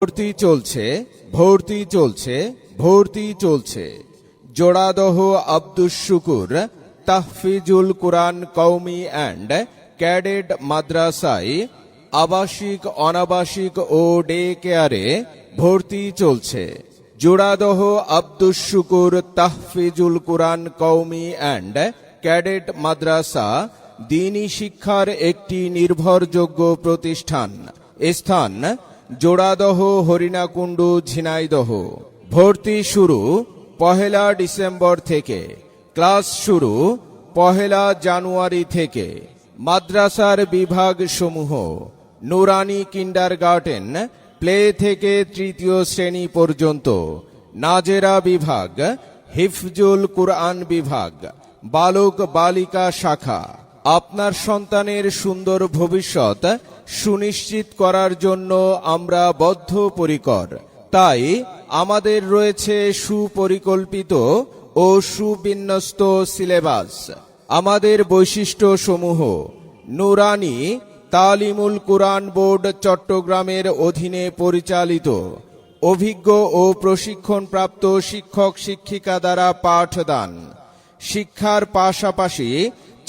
ভর্তি চলছে। জোড়াদহ আব্দুস শুকুর Tahfizul Quran Qawmi and cadet মাদ্রাসায় আবাসিক অনাবাসিক ও ডে কেয়ারে ভর্তি চলছে। জোড়াদহ আব্দুস শুকুর তাহফিজুল কুরআন কওমি অ্যান্ড ক্যাডেট মাদ্রাসা দ্বীনি শিক্ষার একটি নির্ভরযোগ্য প্রতিষ্ঠান। স্থান জোড়াদহ হরিণাকুণ্ডু ঝিনাইদহ। ভর্তি শুরু 1 ডিসেম্বর থেকে। ক্লাস শুরু 1 জানুয়ারি থেকে। মাদ্রাসার বিভাগ সমূহ: নুরানি কিন্ডারগার্টেন, প্লে থেকে 3য় শ্রেণী পর্যন্ত। নাজেরা বিভাগ, হিফজুল কুরআন বিভাগ, বালক বালিকা শাখা। আপনার সন্তানের সুন্দর ভবিষ্যৎ সুনিশ্চিত করার জন্য আমরা বদ্ধপরিকর। তাই আমাদের রয়েছে সুপরিকল্পিত ও সুবিন্যস্ত সিলেবাস। আমাদের বৈশিষ্ট্য সমূহ: নুরানি তালিমুল কুরআন বোর্ড চট্টগ্রামের অধীনে পরিচালিত। অভিজ্ঞ ও প্রশিক্ষণপ্রাপ্ত শিক্ষক শিক্ষিকা দ্বারা পাঠদান। শিক্ষার পাশাপাশি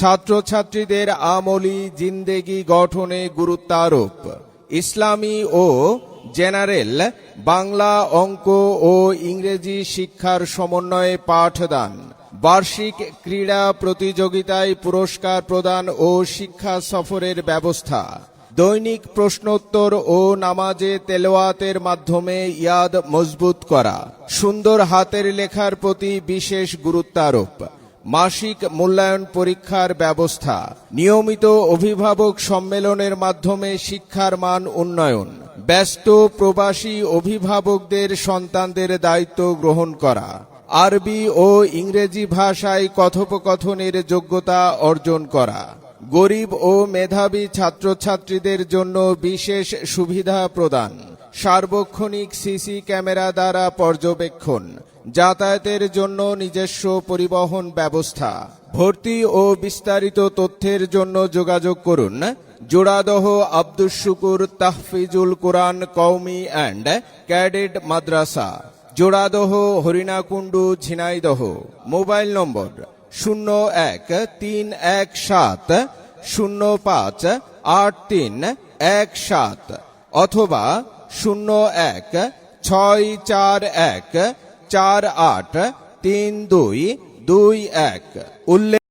ছাত্রছাত্রীদের আমলি জিন্দেগি গঠনে গুরুত্বারোপ। ইসলামী ও জেনারেল বাংলা, অঙ্ক ও ইংরেজি শিক্ষার সমন্বয়ে পাঠদান। বার্ষিক ক্রীড়া প্রতিযোগিতায় পুরস্কার প্রদান ও শিক্ষা সফরের ব্যবস্থা। দৈনিক প্রশ্নোত্তর ও নামাজে তেলাওয়াতের মাধ্যমে ইয়াদ মজবুত করা। সুন্দর হাতের লেখার প্রতি বিশেষ গুরুত্বারোপ। মাসিক মূল্যায়ন পরীক্ষার ব্যবস্থা। নিয়মিত অভিভাবক সম্মেলনের মাধ্যমে শিক্ষার মান উন্নয়ন। ব্যস্ত প্রবাসী অভিভাবকদের সন্তানদের দায়িত্ব গ্রহণ করা। আরবি ও ইংরেজি ভাষায় কথোপকথনের যোগ্যতা অর্জন করা। গরিব ও মেধাবী ছাত্রছাত্রীদের জন্য বিশেষ সুবিধা প্রদান। সার্বক্ষণিক সিসি ক্যামেরা দ্বারা পর্যবেক্ষণ। যাতায়াতের জন্য নিজস্ব পরিবহন ব্যবস্থা। ভর্তি ও বিস্তারিত তথ্যের জন্য যোগাযোগ করুন জোড়াদহ আব্দুস শুকুর Tahfizul Quran Qawmi and cadet Madrasa, Joradah Harinakundu Jhenaidah. Mobile number 0137058317 অথবা 016414832221।